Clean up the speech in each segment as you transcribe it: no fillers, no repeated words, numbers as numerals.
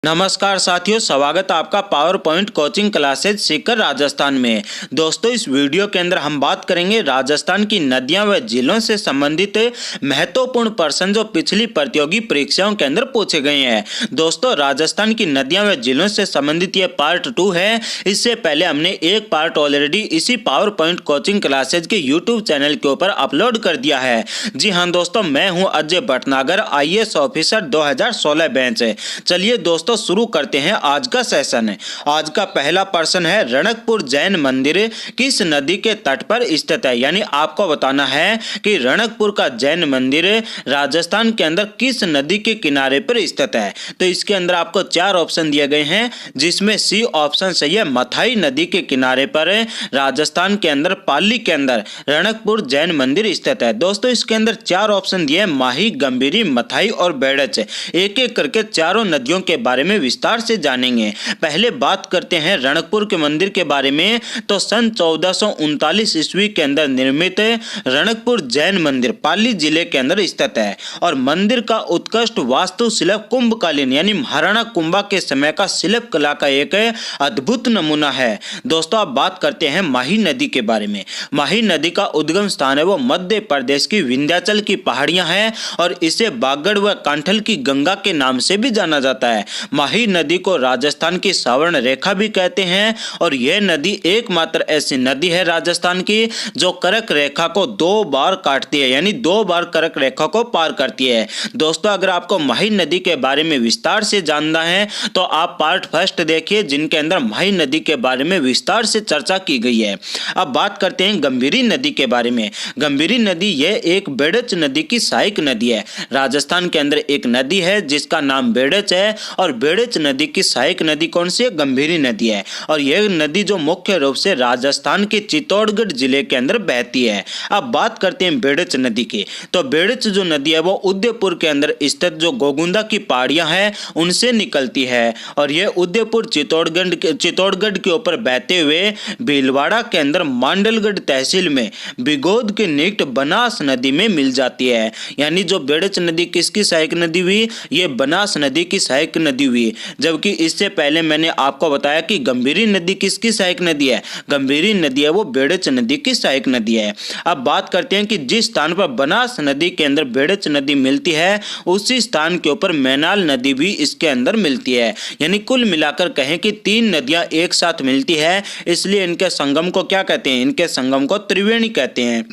नमस्कार साथियों, स्वागत है आपका power point coaching classes Sikar Rajasthan में। दोस्तों, इस वीडियो के अंदर हम बात करेंगे राजस्थान की नदियां व जिलों से संबंधित महत्वपूर्ण प्रश्न जो पिछली प्रतियोगी परीक्षाओं के अंदर पूछे गए हैं। दोस्तों, राजस्थान की नदियां व जिलों से संबंधित ये पार्ट 2 है। इससे पहले हमने एक पार्ट ऑलरेडी इसी पावर पॉइंट कोचिंग क्लासेज के यूट्यूब चैनल के ऊपर अपलोड कर दिया है। जी हाँ दोस्तों, मैं हूँ Ajay Bhatnagar, IAS officer 2016 batch. चलिए दोस्तों, तो शुरू करते हैं आज का सेशन है। आज का पहला प्रश्न है, रणकपुर जैन मंदिर किस नदी के तट पर स्थित है। यानी आपको बताना है कि रणकपुर का जैन मंदिर राजस्थान के अंदर किस नदी के किनारे पर स्थित है। तो इसके अंदर आपको 4 ऑप्शन दिए गए हैं, जिसमें सी ऑप्शन सही है। मथाई नदी के किनारे पर राजस्थान के अंदर पाली के अंदर रणकपुर जैन मंदिर स्थित है। दोस्तों, इसके अंदर 4 ऑप्शन दिए, माही, गंभीरी, मथाई और बेड़च। एक एक करके चारों नदियों के बारे में विस्तार से जानेंगे। पहले बात करते हैं रणकपुर के मंदिर के बारे में। तो सन 1439 ईस्वी के अंदर निर्मित रणकपुर जैन मंदिर पाली जिले के अंदर स्थित है और मंदिर का उत्कृष्ट वास्तुशिल्प कुंभकालीन यानी महाराणा कुंभा के समय का शिल्प कला का एक अद्भुत नमूना है। दोस्तों, अब बात करते हैं माही नदी के बारे में। माही नदी का उद्गम स्थान है वो मध्य प्रदेश की विंध्याचल की पहाड़ियां हैं और इसे बागड़ व कांठल की गंगा के नाम से भी जाना जाता है। माही नदी को राजस्थान की सावर्ण रेखा भी कहते हैं और यह नदी एकमात्र ऐसी नदी है राजस्थान की जो कर्क रेखा को 2 बार काटती है, यानी 2 बार कर्क रेखा को पार करती है। दोस्तों, अगर आपको माही नदी के बारे में विस्तार से जानना है तो आप पार्ट 1 देखिए, जिनके अंदर माही नदी के बारे में विस्तार से चर्चा की गई है। अब बात करते हैं गंभीरी नदी के बारे में। गंभीरी नदी यह एक बेड़च नदी की सहायक नदी है। राजस्थान के अंदर एक नदी है जिसका नाम बेड़च है और बेड़च नदी की सहायक नदी कौन सी है? गंभीरी नदी है और यह नदी जो मुख्य रूप से राजस्थान के चित्तौड़गढ़ जिले के अंदर बहती है। अब बात करते हैं बेड़च नदी की। तो बेड़च जो नदी है वो उदयपुर के अंदर स्थित जो गोगुंदा की पहाड़ियां हैं उनसे निकलती है और यह उदयपुर चित्तौड़गढ़ के ऊपर बहते हुए भीलवाड़ा के अंदर मांडलगढ़ तहसील में बिगोद के निकट बनास नदी में मिल जाती है। यानी जो बेड़च नदी किसकी सहायक नदी हुई? ये बनास नदी की सहायक नदी हुई। जबकि इससे पहले मैंने आपको बताया कि गंभीरी नदी किसकी सहायक नदी है? गंभीरी नदी है वो बेड़च नदी की सहायक नदी है। अब बात करते हैं कि जिस स्थान पर बनास नदी के अंदर बेड़च नदी मिलती है उसी स्थान के ऊपर मैनाल नदी भी इसके अंदर मिलती है। यानी कुल मिलाकर कहें कि 3 नदियां एक साथ मिलती है, इसलिए इनके संगम को क्या कहते हैं? इनके संगम को त्रिवेणी कहते हैं।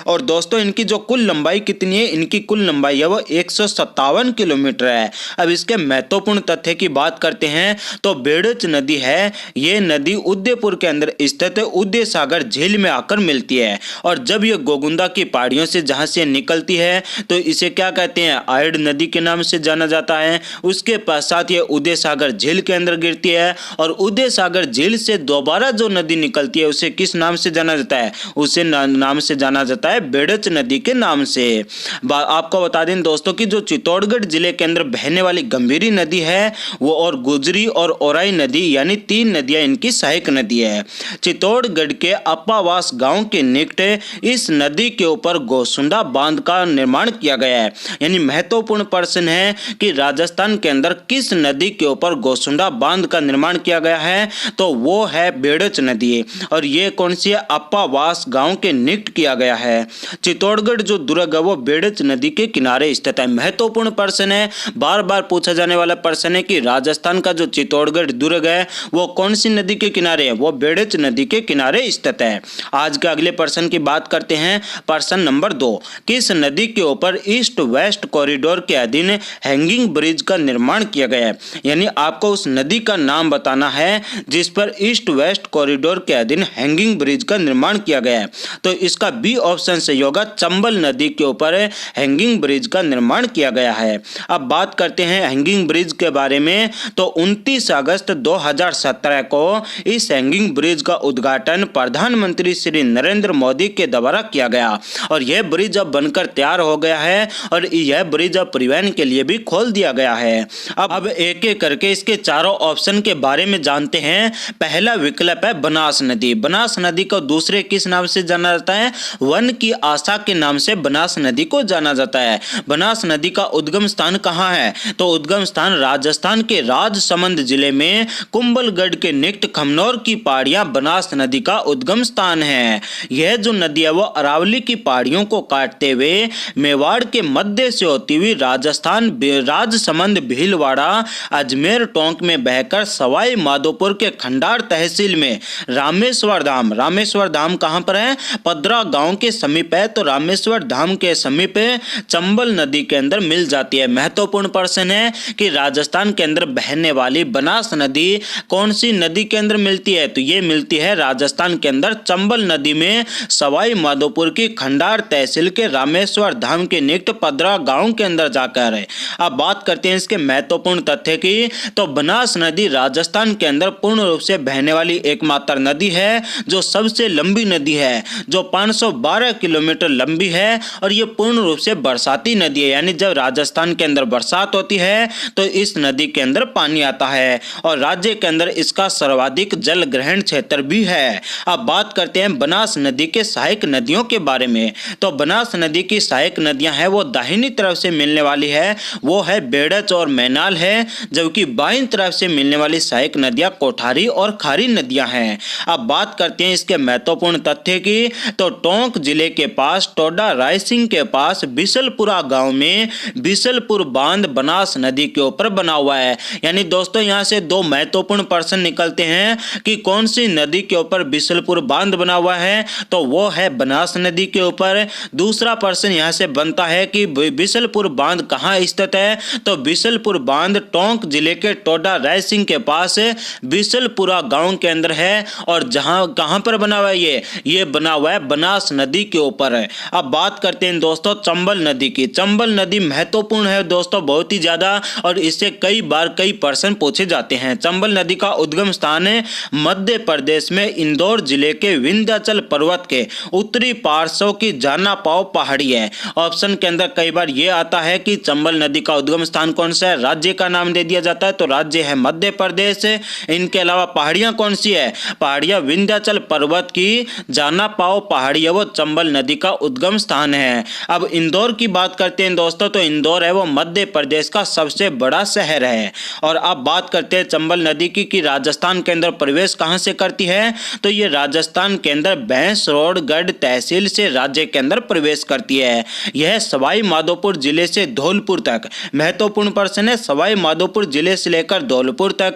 और दोस्तों, इनकी जो कुल लंबाई कितनी है? इनकी कुल लंबाई है वो 157 किलोमीटर है। अब इसके महत्वपूर्ण तथ्य की बात करते हैं तो बेड़च नदी है, ये नदी उदयपुर के अंदर स्थित उदय सागर झील में आकर मिलती है और जब ये गोगुंदा की पहाड़ियों से जहां से निकलती है तो इसे क्या कहते हैं? आयड नदी के नाम से जाना जाता है। उसके पश्चात ये उदय सागर झील के अंदर गिरती है और उदय सागर झील से दोबारा जो नदी निकलती है उसे किस नाम से जाना जाता है? उसे नाम से जाना जाता है बेड़च नदी के नाम से। आपको बता दें दोस्तों कि जो चित्तौड़गढ़ जिले के अंदर बहने वाली गंभीरी नदी है वो और गुजरी और ओराई नदी यानी 3 नदियां इनकी सहायक नदी है। चित्तौड़गढ़ के अप्पावास गांव के निकट इस नदी के ऊपर गोसुंडा बांध का निर्माण किया गया है। यानी महत्वपूर्ण प्रश्न है कि राजस्थान के अंदर किस नदी के ऊपर गोसुंडा बांध का निर्माण किया गया है? तो वो है बेड़च नदी और ये कौन सी है? अप्पावास गांव के निकट किया गया है। चित्तौड़गढ़ जो दुर्ग है वो बेड़च नदी के किनारे स्थित है। महत्वपूर्ण प्रश्न है, बार बार पूछा जाने वाला प्रश्न है कि राजस्थान का जो चित्तौड़गढ़ दुर्ग है वो कौन सी नदी के किनारे है? वो बेड़च नदी के किनारे स्थित है। आज के अगले प्रश्न की बात करते हैं। प्रश्न नंबर 2, किस नदी के ऊपर ईस्ट वेस्ट कॉरिडोर के अधीन हैंगिंग ब्रिज का निर्माण किया गया है? यानी आपको उस नदी का नाम बताना है जिस पर ईस्ट वेस्ट कॉरिडोर के अधीन हैंगिंग ब्रिज का निर्माण किया गया है। तो इसका बी ऑप्शन से होगा, चंबल नदी के ऊपर हैंगिंग ब्रिज का निर्माण किया गया है। अब बात करते हैं हैंगिंग ब्रिज के बारे में। तो 29 अगस्त 2017 को इस हैंगिंग ब्रिज का उद्घाटन प्रधानमंत्री श्री नरेंद्र मोदी के द्वारा किया गया और यह ब्रिज अब बनकर तैयार हो गया है और यह ब्रिज अब परिवहन के लिए भी खोल दिया गया है। अब एक एक करके इसके चारों ऑप्शन के बारे में जानते हैं। पहला विकल्प है बनास नदी। बनास नदी को दूसरे किस नाम से जाना जाता है? वन की आशा के नाम से बनास नदी को जाना जाता है। बनास नदी का उद्गम स्थान कहाँ है? तो उद्गम स्थान राजस्थान के राजसमंद जिले में कुंभलगढ़ के निकट खमनौर की पहाड़ियां बनास नदी का उद्गम स्थान है। यह जो नदी है वो अरावली की पहाड़ियों को काटते हुए मेवाड़ के मध्य से होती हुई राजस्थान राजसमंद भीलवाड़ा अजमेर टोंक में बहकर सवाई माधोपुर के खंडार तहसील में रामेश्वर धाम कहां पर है? पदरा गांव के समीप है। तो रामेश्वर धाम के समीप चंबल नदी के अंदर मिल जाती है। महत्वपूर्ण प्रश्न है कि राजस्थान के अंदर बहने वाली बनास नदी कौन सी नदी के अंदर मिलती है? तो ये मिलती है राजस्थान के अंदर चंबल नदी में सवाई माधोपुर की खंडार तहसील के रामेश्वर धाम के निकट पदरा गांव के अंदर जाकर है। अब बात करते हैं इसके महत्वपूर्ण तथ्य की। तो बनास नदी राजस्थान के अंदर पूर्ण रूप से बहने वाली एकमात्र नदी है, जो सबसे लंबी नदी है, जो 512 किलोमीटर लंबी है और ये पूर्ण रूप से बरसाती नदी है। यानी जब राजस्थान के अंदर बरसात होती है तो इस नदी के अंदर पानी आता है और राज्य के अंदर इसका सर्वाधिक जल ग्रहण क्षेत्र भी है। अब बात करते हैं बनास नदी के सहायक नदियों के बारे में। तो बनास नदी की सहायक नदियां हैं वो दाहिनी तरफ से मिलने वाली है, वो है बेड़च और मैनाल है, जबकि बाईं तरफ से मिलने वाली सहायक नदियां कोठारी और खारी नदियां हैं। अब बात करते हैं इसके महत्वपूर्ण तथ्य की। तो टोंक जिले के पास टोडा रायसिंह के पास बिसलपुरा गांव में बिसलपुर बांध बनास नदी के ऊपर बना हुआ है। यानी दोस्तों यहाँ से दो महत्वपूर्ण प्रश्न निकलते हैं कि कौन सी नदी के ऊपर बिसलपुर बांध बना हुआ है? तो वो है बनास नदी के ऊपर। दूसरा प्रश्न यहाँ से बनता है कि बिसलपुर बांध कहाँ स्थित है? तो बिसलपुर बांध टोंक जिले के टोडा रायसिंह के पास बिसलपुरा गांव के अंदर है और जहां कहां पर बना हुआ है ये बना हुआ है बनास नदी के ऊपर है। अब बात करते हैं दोस्तों चंबल नदी की। चंबल नदी महत्वपूर्ण है दोस्तों बहुत ही ज्यादा, और इससे कई बार कई प्रश्न पूछे जाते हैं। चंबल नदी का उद्गम स्थान है मध्य प्रदेश में इंदौर जिले के विंध्याचल पर्वत के उत्तरी पार्श्व की जाना पाव पहाड़ी है। ऑप्शन के अंदर कई बार ये आता है कि चंबल नदी का उद्गम स्थान कौन सा है, राज्य का नाम दे दिया जाता है, तो राज्य है मध्य प्रदेश। इनके अलावा पहाड़ियां कौन सी है? पहाड़ियां विंध्याचल पर्वत की जाना पाव पहाड़ी है वो चंबल नदी का उद्गम स्थान है। अब इंदौर की बात करते हैं दोस्तों, तो इंदौर है वो मध्य प्रदेश का सबसे बड़ा शहर है। और अब बात करते हैं चंबल नदी की कि राजस्थान के अंदर प्रवेश कहां से करती है? तो ये राजस्थान के अंदर भैंसरोडगढ़ तहसील से राज्य के अंदर प्रवेश करती है। यह सवाई माधोपुर जिले से धौलपुर तक, महत्वपूर्ण प्रश्न है, सवाई माधोपुर जिले से लेकर धौलपुर तक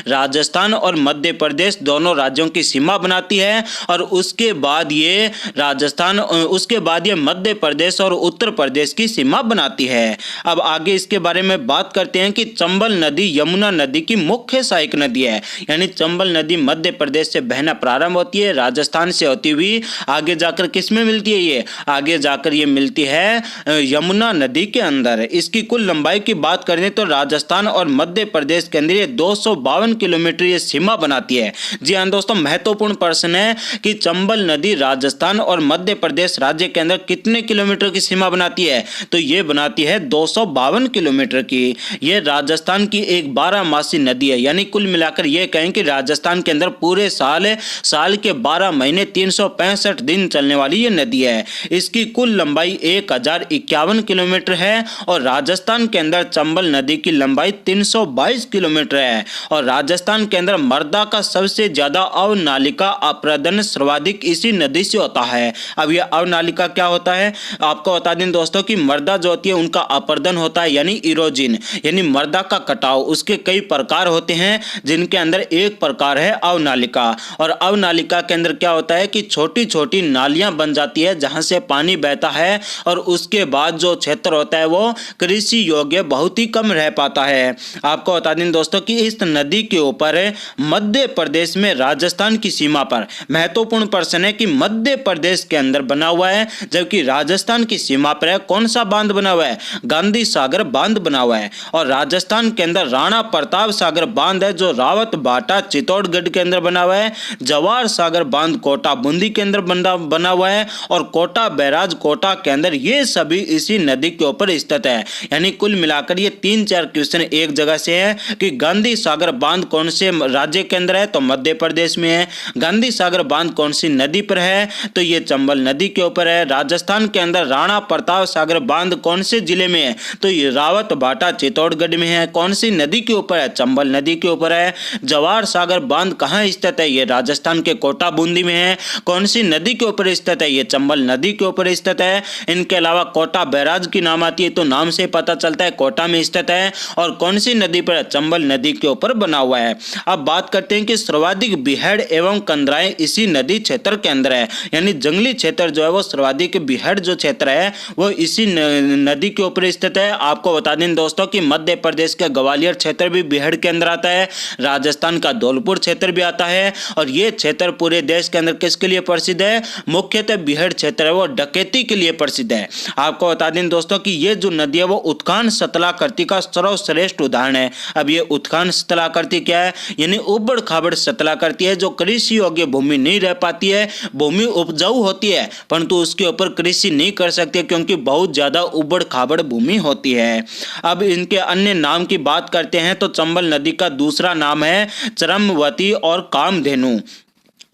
राजस्थान और मध्य प्रदेश दोनों राज्यों की सीमा बनाती है। और उसके बाद ये राजस्थान, उसके बाद ये मध्य प्रदेश और उत्तर प्रदेश की सीमा बनाती है। अब आगे इसके बारे में बात करते हैं कि चंबल नदी यमुना नदी की मुख्य सहायक नदी है। यानी चंबल नदी मध्य प्रदेश से बहना प्रारंभ होती है, राजस्थान से होती हुई आगे जाकर किस में मिलती है? ये आगे जाकर ये मिलती है यमुना नदी के अंदर। इसकी कुल लंबाई की बात करें तो राजस्थान और मध्य प्रदेश के अंदर ये 252 किलोमीटर ये सीमा बनाती है। जी हाँ दोस्तों, महत्वपूर्ण प्रश्न है कि चंबल नदी राजस्थान और मध्य प्रदेश राज्य के अंदर कितने किलोमीटर की सीमा बनाती है? तो ये बनाती है 252 किलोमीटर की। ये राजस्थान की एक 12 मासी नदी है। यानी कुल मिलाकर ये कहें कि राजस्थान के अंदर पूरे साल के 12 महीने 365 दिन चलने वाली ये नदी है। इसकी कुल लंबाई 1051 किलोमीटर है और राजस्थान के अंदर चंबल नदी की लंबाई 322 किलोमीटर है। और राजस्थान के अंदर मर्दा का सबसे ज्यादा अवनालिका अपरदन सर्वाधिक इसी नदी से होता है। अब यह अवनालिका क्या होता है आपको बता दें दोस्तों कि मर्दा जो होती है उनका अपरदन होता है, यानी इरोजिन, यानी मर्दा का कटाव। उसके कई प्रकार होते हैं जिनके अंदर एक प्रकार है अवनालिका। और अवनालिका के अंदर क्या होता है कि छोटी छोटी नालियां बन जाती है जहां से पानी बहता है और उसके बाद जो क्षेत्र होता है वो कृषि योग्य बहुत ही कम रह पाता है। आपको बता दें दोस्तों कि इस नदी के ऊपर मध्य प्रदेश में राजस्थान की सीमा पर महत्वपूर्ण प्रश्न है कि मध्य प्रदेश के अंदर बना हुआ है, जबकि राजस्थान की सीमा पर है कौन सा बांध बना हुआ है? गांधी सागर बांध बना हुआ है। और राजस्थान के अंदर राणा प्रताप सागर बांध है जो रावत बाटा चित्तौड़गढ़ के अंदर बना हुआ है। जवाहर सागर बांध कोटा बूंदी के अंदर बना हुआ है और कोटा बैराज कोटा के अंदर, ये सभी इसी नदी के ऊपर स्थित है। यानी कुल मिलाकर ये 3-4 क्वेश्चन एक जगह से है कि गांधी सागर बांध कौन से राज्य के अंदर है? तो मध्य प्रदेश में है। गांधी सागर बांध कौन सी नदी पर है? तो ये चंबल चंबल नदी के ऊपर है। राजस्थान के अंदर राणा प्रताप सागर बांध कौन से जिले में है? तो ये रावत भाटा चित्तौड़गढ़ में है। कौन सी नदी के ऊपर है? चंबल नदी के ऊपर है। जवाहर सागर बांध कहाँ स्थित है? ये राजस्थान के कोटा बूंदी में है। कौन सी नदी के ऊपर स्थित है? ये चंबल नदी के ऊपर स्थित है। इनके अलावा कोटा बैराज की नाम आती है, तो नाम से पता चलता है कोटा में स्थित है। और कौन सी नदी पर? चंबल नदी के ऊपर बना हुआ है। अब बात करते हैं कि सर्वाधिक बीहड़ एवं कंदराएं इसी नदी क्षेत्र के अंदर है, यानी जंगली क्षेत्र जो है वो सर्वाधिक बीहड़ जो क्षेत्र है वो इसी नदी के ऊपर स्थित है। आपको बता दें दोस्तों कि मध्य प्रदेश के ग्वालियर क्षेत्र भी बीहड़ के अंदर आता है, राजस्थान का धौलपुर क्षेत्र भी आता है। और ये क्षेत्र पूरे देश के अंदर किसके लिए प्रसिद्ध है? मुख्यतः बीहड़ क्षेत्र है वो डकैती के लिए प्रसिद्ध है। आपको बता दें दोस्तों कि ये जो नदी है वो उत्खान सतलाकृति का सर्वश्रेष्ठ उदाहरण है। अब ये उत्खान सतलाकृति क्या है? यानी उबड़ खाबड़ सतलाकृति है जो कृषि योग्य भूमि नहीं रह पाती है। भूमि उपजाऊ होती है परंतु उसके ऊपर कृषि नहीं कर सकते क्योंकि बहुत ज्यादा उबड़ खाबड़ भूमि होती है। अब इनके अन्य नाम की बात करते हैं तो चंबल नदी का दूसरा नाम है चरमवती और कामधेनु।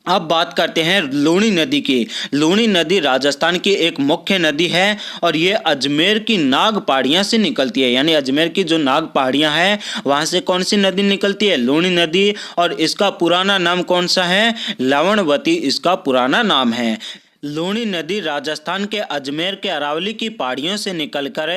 अब बात करते हैं लूणी नदी की। लूणी नदी राजस्थान की एक मुख्य नदी है और ये अजमेर की नाग पहाड़ियाँ से निकलती है, यानी अजमेर की जो नाग पहाड़ियाँ हैं वहाँ से कौन सी नदी निकलती है? लूणी नदी। और इसका पुराना नाम कौन सा है? लवणवती इसका पुराना नाम है। लूणी नदी राजस्थान के अजमेर के अरावली की पहाड़ियों से निकलकर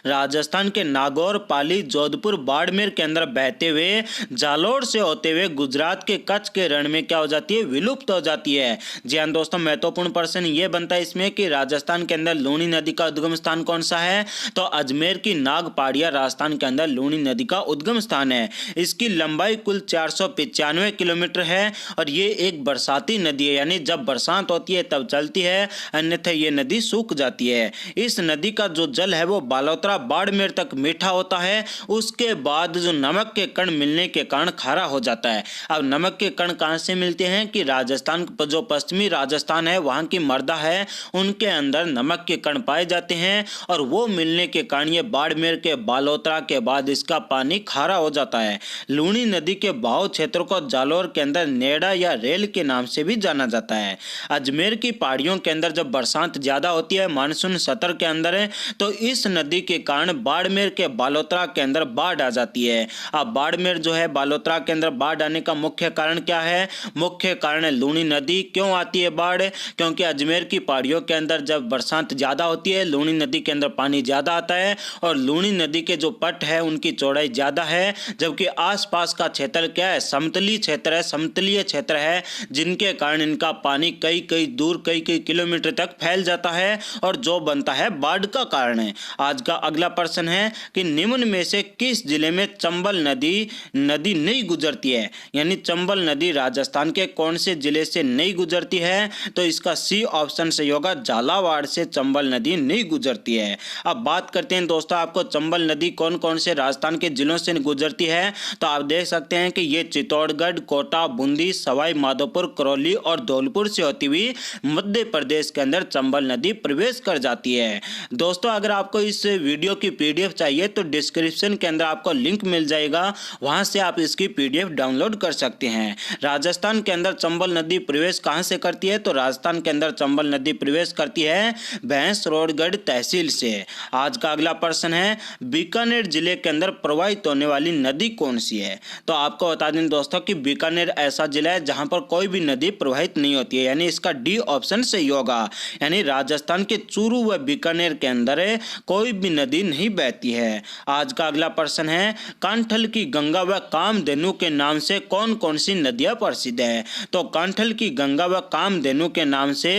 राजस्थान के नागौर, पाली, जोधपुर, बाड़मेर के अंदर बहते हुए जालोर से होते हुए गुजरात के कच्छ के रण में क्या हो जाती है? विलुप्त हो जाती है। जी हाँ दोस्तों, महत्वपूर्ण प्रश्न ये बनता है इसमें कि राजस्थान के अंदर लूणी नदी का उद्गम स्थान कौन सा है? तो अजमेर की नाग पहाड़ियाँ राजस्थान के अंदर लूणी नदी का उद्गम स्थान है। इसकी लंबाई कुल 495 किलोमीटर है और ये एक बरसाती नदी है, यानी जब बरसात होती है तब चलती है, अन्यथा ये नदी सूख जाती है। इस नदी का जो जल है वो बालोतरा बाड़मेर तक मीठा होता है, उसके बाद जो नमक के कण मिलने के कारण खारा हो जाता है। अब नमक के कण कहां से मिलते हैं कि राजस्थान जो पश्चिमी राजस्थान है वहां की मृदा है उनके अंदर नमक के कण पाए जाते हैं और वो मिलने के कारण ये बाड़मेर के बालोतरा के बाद इसका पानी खारा हो जाता है। लूणी नदी के बहाव क्षेत्र को जालोर के अंदर नेड़ा या रेल के नाम से भी जाना जाता है। अजमेर की पहाड़ियों के अंदर जब बरसात ज्यादा होती है, मानसून सत्र के अंदर है, तो इस नदी के कारण बाड़मेर के बालोतरा के अंदर बाढ़ आ जाती है। अब बाड़मेर जो है बालोतरा के अंदर बाढ़ आने का मुख्य कारण क्या है? मुख्य कारण है लूणी नदी। क्यों आती है बाढ़? क्योंकि अजमेर की पहाड़ियों के अंदर जब बरसात ज्यादा होती है लूणी नदी के अंदर पानी ज्यादा आता है और लूणी नदी के जो पट है उनकी चौड़ाई ज्यादा है, जबकि आसपास का क्षेत्र क्या है? समतलीय क्षेत्र है, समतलीय क्षेत्र है, जिनके कारण इनका पानी कई कई दूर कई कई किलोमीटर तक फैल जाता है और जो बनता है बाढ़ का कारण है। आज का अगला प्रश्न है कि निम्न में से किस जिले में चंबल नदी नहीं गुजरती है? यानी चंबल नदी राजस्थान के कौन से जिले से नहीं गुजरती है? तो इसका सी ऑप्शन सही होगा, झालावाड़ से चंबल नदी नहीं गुजरती है। अब बात करते हैं दोस्तों, आपको चंबल नदी कौन कौन से राजस्थान के जिलों से गुजरती है? तो आप देख सकते हैं कि ये चित्तौड़गढ़, कोटा, बूंदी, सवाई माधोपुर, करौली और धौलपुर से होती हुई मध्य प्रदेश के अंदर चंबल नदी प्रवेश कर जाती है। दोस्तों अगर आपको इस वीडियो की पीडीएफ चाहिए तो डिस्क्रिप्शन के अंदर आपको लिंक मिल जाएगा, वहां से आप इसकी पीडीएफ डाउनलोड कर सकते हैं। राजस्थान के अंदर चंबल नदी प्रवेश कहां से करती है? तो राजस्थान के अंदर चंबल नदी प्रवेश करती है भैंसरोडगढ़ तहसील से। आज का अगला प्रश्न है बीकानेर जिले के अंदर प्रवाहित होने वाली नदी कौन सी है? तो आपको बता दें दोस्तों कि बीकानेर ऐसा जिला है जहां पर कोई भी नदी प्रवाहित नहीं होती है, यानी इसका डी ऑप्शन सही होगा। यानी राजस्थान के चूरू व बीकानेर के अंदर कोई भी नदी नहीं बहती है। आज का अगला प्रश्न है कांठल की गंगा व कामधेनु के नाम से कौन कौन सी नदियां प्रसिद्ध है? तो कांठल की गंगा व कामधेनु के नाम से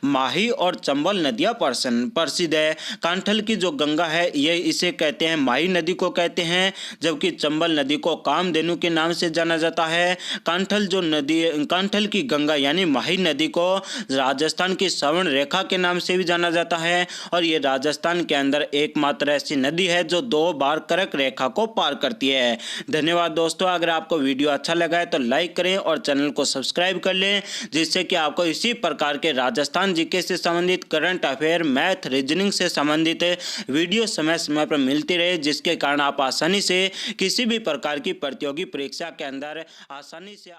माही और चंबल नदियां प्रसिद्ध है। कांठल की जो गंगा है ये इसे कहते हैं माही नदी को कहते हैं, जबकि चंबल नदी को कामधेनु के नाम से जाना जाता है। कांठल की गंगा यानी माही नदी को राजस्थान की श्रवण रेखा के नाम से भी जाना जाता है और ये राजस्थान के अंदर एकमात्र ऐसी नदी है जो 2 बार कर्क रेखा को पार करती है। धन्यवाद दोस्तों, अगर आपको वीडियो अच्छा लगा है तो लाइक करें और चैनल को सब्सक्राइब कर लें, जिससे कि आपको इसी प्रकार के राजस्थान जीके से संबंधित, करंट अफेयर, मैथ, रीजनिंग से संबंधित वीडियो समय समय पर मिलती रहे, जिसके कारण आप आसानी से किसी भी प्रकार की प्रतियोगी परीक्षा के अंदर आसानी से